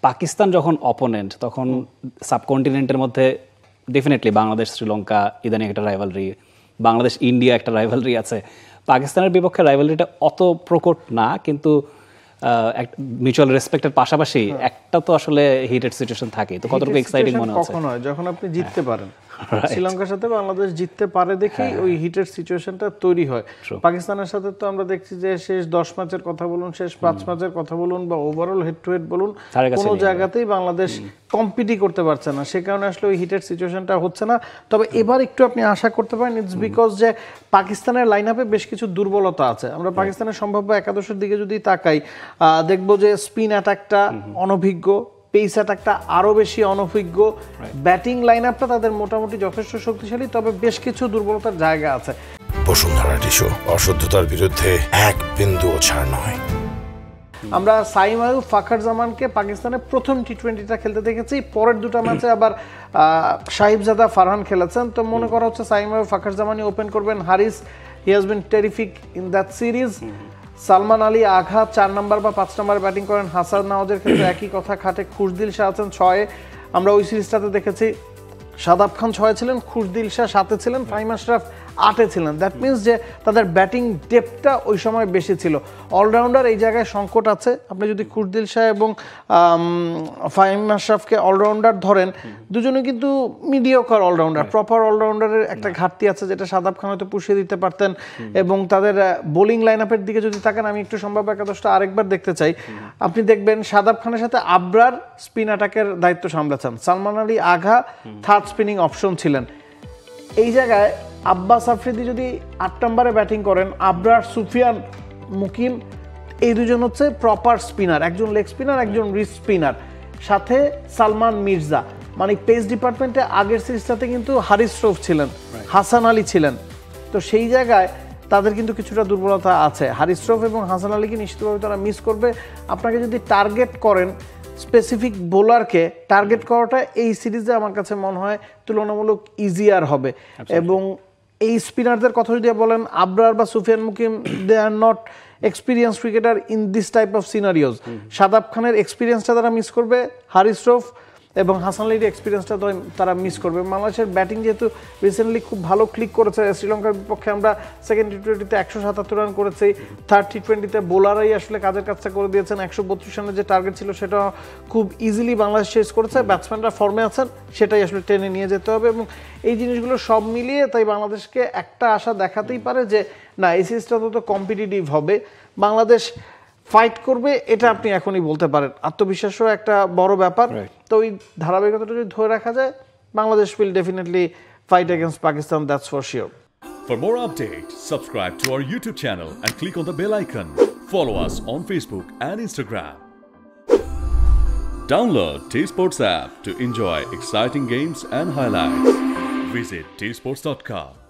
পাকিস্তান যখন অপোনেন্ট তখন সাবকন্টিনেন্টের মধ্যে ডেফিনেটলি বাংলাদেশ শ্রীলঙ্কা ইদানিং একটা রাইভালরি, বাংলাদেশ ইন্ডিয়া একটা রাইভালরি আছে। পাকিস্তানের বিপক্ষে রাইভালরিটা অত প্রকট না, কিন্তু মিউচুয়াল রেসপেক্টের পাশাপাশি একটা তো আসলে হিটেড সিচুয়েশন থাকে। তো কতটুকু এক্সাইটিং মনে হচ্ছে? কখন হয় যখন আপনি জিততে পারেন। শ্রীলঙ্কার সাথে বাংলাদেশ জিততে পারে দেখেই ওই হিটেড সিচুয়েশনটা তৈরি হয়। পাকিস্তানের সাথে তো আমরা দেখছি যে শেষ 10 ম্যাচের কথা বলুন, শেষ 5 ম্যাচের কথা বলুন, বা ওভারঅল হেড টু হেড বলুন, কোনো জায়গাতেই বাংলাদেশ কম্পিটই করতে পারছে না। সে কারণে আসলে ওই হিটেড সিচুয়েশনটা হচ্ছে না। তবে এবার একটু আপনি আশা করতে পারেন, ইটস বিকজ যে পাকিস্তানের লাইন আপে বেশ কিছু দুর্বলতা আছে। আমরা পাকিস্তানের সম্ভাব্য একাদশের দিকে যদি তাকাই, দেখবো যে স্পিন অ্যাটাকটা অনভিজ্ঞ, পেস অ্যাটাকটা আরো বেশি অনভিজ্ঞ, ব্যাটিং লাইন আপটা তাদের মোটামুটি যথেষ্ট শক্তিশালী, তবে বেশ কিছু দুর্বলতার জায়গা আছে। বসুন্ধরা টিস্যু, অশুদ্ধতার বিরুদ্ধে এক বিন্দুও ছাড় নয়। আমরা সাইম আইয়ুব, ফাখার জামানকে পাকিস্তানের প্রথম টি20টা খেলতে দেখেছি। পরের দুটো ম্যাচে আবার সাহিবজাদা ফারহান খেলেছেন। তো মনে করা হচ্ছে সাইম আইয়ুব, ফাখার জামানই ওপেন করবেন। Haris, he has been terrific in that series. Salman Ali Agha 4 number বা 5 নম্বর ব্যাটিং করেন। হাসান নওয়াজের ক্ষেত্রে একই কথা খাটে। খুশদিল শাহ আছেন 6-এ। আমরা ওই সিরিজটাতে দেখেছি শাদাব খান 6-এ ছিলেন, খুশদিল শাহ 7-এ ছিলেন, ফাহিম আশরাফ 8-এ ছিলেন। দ্যাট মিনস যে তাদের ব্যাটিং ডেপথটা ওই সময় বেশি ছিল। অলরাউন্ডার এই জায়গায় সংকট আছে। আপনি যদি খুশদিল শাহ এবং ফাহিম আশরাফকে অলরাউন্ডার ধরেন, দুজনে কিন্তু মিডিওকার অলরাউন্ডার, প্রপার অলরাউন্ডারের একটা ঘাটতি আছে, যেটা শাদাব খান হয়তো পুষিয়ে দিতে পারতেন। এবং তাদের বোলিং লাইন আপের দিকে যদি তাকান, আমি একটু সম্ভাব্য একাদশটা আরেকবার দেখতে চাই। আপনি দেখবেন শাদাব খানের সাথে আবরার স্পিন অ্যাটাকের দায়িত্ব সামলাচ্ছেন, Salman Ali Agha third spinning option ছিলেন। এই জায়গায় আব্বাস আফ্রিদি যদি 8 নম্বরে ব্যাটিং করেন, আবরার, সুফিয়ান, মুকিম, এই দুজন হচ্ছে প্রপার স্পিনার, একজন লেগ স্পিনার, একজন রিস্ট স্পিনার, সাথে সালমান মির্জা। মানে পেস ডিপার্টমেন্টে আগের সিরিজটাতে কিন্তু হারিস রৌফ ছিলেন, হাসান আলী ছিলেন। তো সেই জায়গায় তাদের কিন্তু কিছুটা দুর্বলতা আছে। হারিস রৌফ এবং হাসান আলীকে নিশ্চিতভাবে তারা মিস করবে। আপনাকে যদি টার্গেট করেন, স্পেসিফিক বোলারকে টার্গেট করাটা এই সিরিজে আমার কাছে মনে হয় তুলনামূলক ইজিয়ার হবে। এবং এই স্পিনারদের কথা যদি বলেন, আবরার বা Sufiyan Muqeem, they are not experience cricketer in this type of scenarios. Shadab খানের এক্সপিরিয়েন্সটা তারা মিস করবে, হারিস রৌফ এবং হাসান আলীর এক্সপিরিয়েন্সটা তারা মিস করবে। বাংলাদেশের ব্যাটিং যেহেতু রিসেন্টলি খুব ভালো ক্লিক করেছে, শ্রীলঙ্কার বিপক্ষে আমরা সেকেন্ড টি20তে 177 রান করেছি, থার্ড টি20তে বোলাররাই আসলে কাজের কাজটা করে দিয়েছেন। 132 রানের যে টার্গেট ছিল সেটা খুব ইজিলি বাংলাদেশ শেষ করেছে। ব্যাটসম্যানরা ফর্মে আছেন, সেটাই আসলে টেনে নিয়ে যেতে হবে। এবং এই জিনিসগুলো সব মিলিয়ে তাই বাংলাদেশকে একটা আশা দেখাতেই পারে যে না, এই সিরিজটা তো কম্পিটিটিভ হবে, বাংলাদেশ ফাইট করবে, এটা আপনি এখনই বলতে পারেন। আত্মবিশ্বাসও একটা বড় ব্যাপার। তো ওই ধারাবাহিকতাটা যদি ধরে রাখা যায়, Bangladesh will definitely fight against Pakistan, that's for sure. For more updates, subscribe to our YouTube channel and click on the bell icon. Follow us on Facebook and Instagram. Download T-Sports app to enjoy exciting games and highlights. Visit tsports.com.